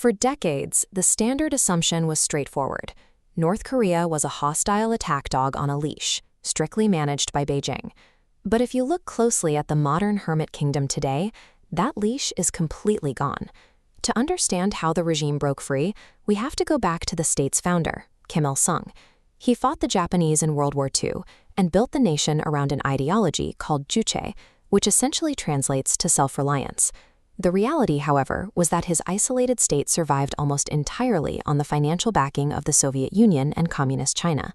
For decades, the standard assumption was straightforward. North Korea was a hostile attack dog on a leash, strictly managed by Beijing. But if you look closely at the modern hermit kingdom today, that leash is completely gone. To understand how the regime broke free, we have to go back to the state's founder, Kim Il-sung. He fought the Japanese in World War II and built the nation around an ideology called juche, which essentially translates to self-reliance. The reality, however, was that his isolated state survived almost entirely on the financial backing of the Soviet Union and Communist China.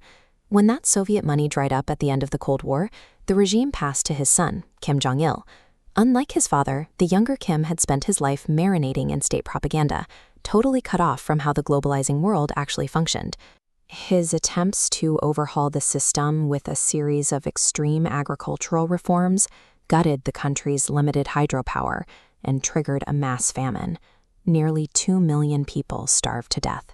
When that Soviet money dried up at the end of the Cold War, the regime passed to his son, Kim Jong Un. Unlike his father, the younger Kim had spent his life marinating in state propaganda, totally cut off from how the globalizing world actually functioned. His attempts to overhaul the system with a series of extreme agricultural reforms gutted the country's limited hydropower and triggered a mass famine. Nearly 2 million people starved to death.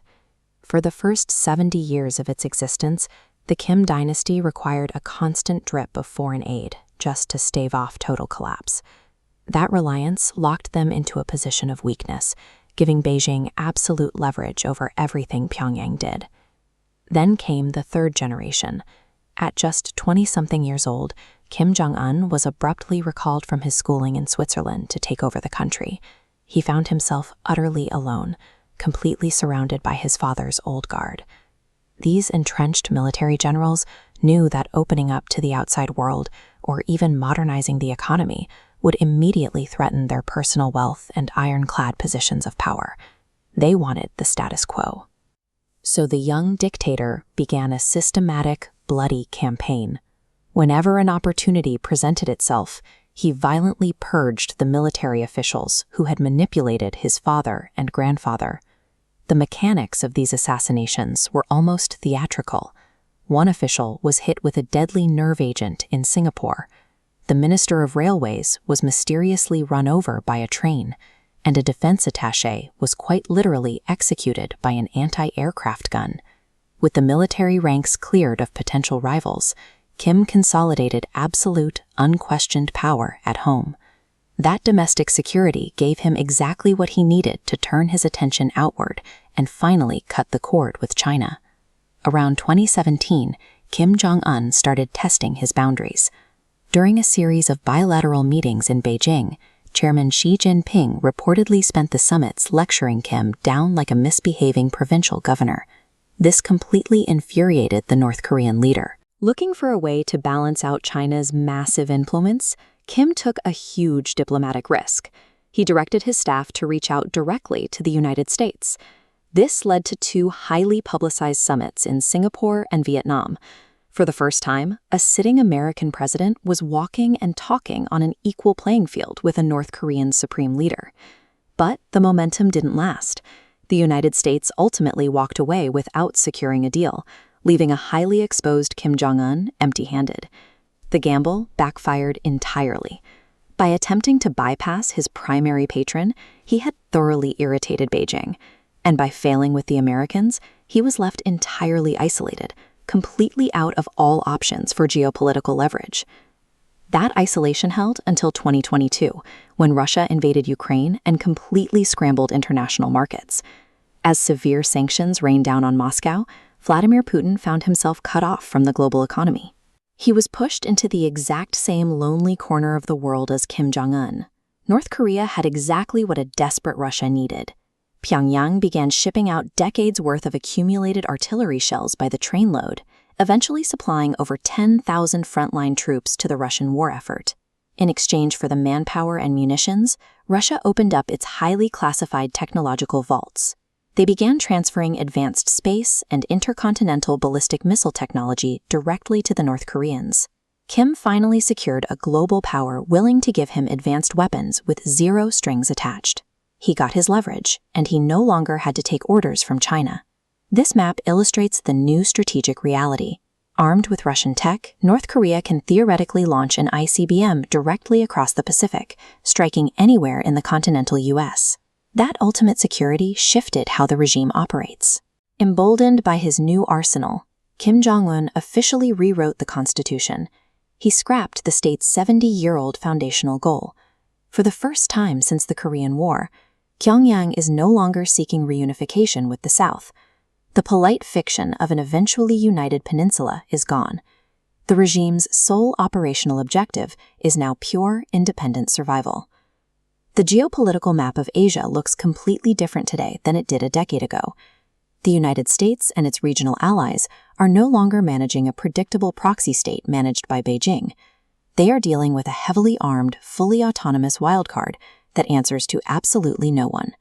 For the first 70 years of its existence, the Kim dynasty required a constant drip of foreign aid just to stave off total collapse. That reliance locked them into a position of weakness, giving Beijing absolute leverage over everything Pyongyang did. Then came the third generation. At just 20-something years old, Kim Jong Un was abruptly recalled from his schooling in Switzerland to take over the country. He found himself utterly alone, completely surrounded by his father's old guard. These entrenched military generals knew that opening up to the outside world, or even modernizing the economy, would immediately threaten their personal wealth and ironclad positions of power. They wanted the status quo. So the young dictator began a systematic, bloody campaign. Whenever an opportunity presented itself, he violently purged the military officials who had manipulated his father and grandfather. The mechanics of these assassinations were almost theatrical. One official was hit with a deadly nerve agent in Singapore. The Minister of Railways was mysteriously run over by a train, and a defense attaché was quite literally executed by an anti-aircraft gun. With the military ranks cleared of potential rivals, Kim consolidated absolute, unquestioned power at home. That domestic security gave him exactly what he needed to turn his attention outward and finally cut the cord with China. Around 2017, Kim Jong Un started testing his boundaries. During a series of bilateral meetings in Beijing, Chairman Xi Jinping reportedly spent the summits lecturing Kim down like a misbehaving provincial governor. This completely infuriated the North Korean leader. Looking for a way to balance out China's massive influence, Kim took a huge diplomatic risk. He directed his staff to reach out directly to the United States. This led to 2 highly publicized summits in Singapore and Vietnam. For the first time, a sitting American president was walking and talking on an equal playing field with a North Korean supreme leader. But the momentum didn't last. The United States ultimately walked away without securing a deal, leaving a highly exposed Kim Jong Un empty-handed. The gamble backfired entirely. By attempting to bypass his primary patron, he had thoroughly irritated Beijing. And by failing with the Americans, he was left entirely isolated, completely out of all options for geopolitical leverage. That isolation held until 2022, when Russia invaded Ukraine and completely scrambled international markets. As severe sanctions rained down on Moscow, Vladimir Putin found himself cut off from the global economy. He was pushed into the exact same lonely corner of the world as Kim Jong Un. North Korea had exactly what a desperate Russia needed. Pyongyang began shipping out decades' worth of accumulated artillery shells by the trainload, eventually supplying over 10,000 frontline troops to the Russian war effort. In exchange for the manpower and munitions, Russia opened up its highly classified technological vaults. They began transferring advanced space and intercontinental ballistic missile technology directly to the North Koreans. Kim finally secured a global power willing to give him advanced weapons with 0 strings attached. He got his leverage, and he no longer had to take orders from China. This map illustrates the new strategic reality. Armed with Russian tech, North Korea can theoretically launch an ICBM directly across the Pacific, striking anywhere in the continental US. That ultimate security shifted how the regime operates. Emboldened by his new arsenal, Kim Jong Un officially rewrote the constitution. He scrapped the state's 70-year-old foundational goal. For the first time since the Korean War, Pyongyang is no longer seeking reunification with the South. The polite fiction of an eventually united peninsula is gone. The regime's sole operational objective is now pure, independent survival. The geopolitical map of Asia looks completely different today than it did a decade ago. The United States and its regional allies are no longer managing a predictable proxy state managed by Beijing. They are dealing with a heavily armed, fully autonomous wildcard that answers to absolutely no one.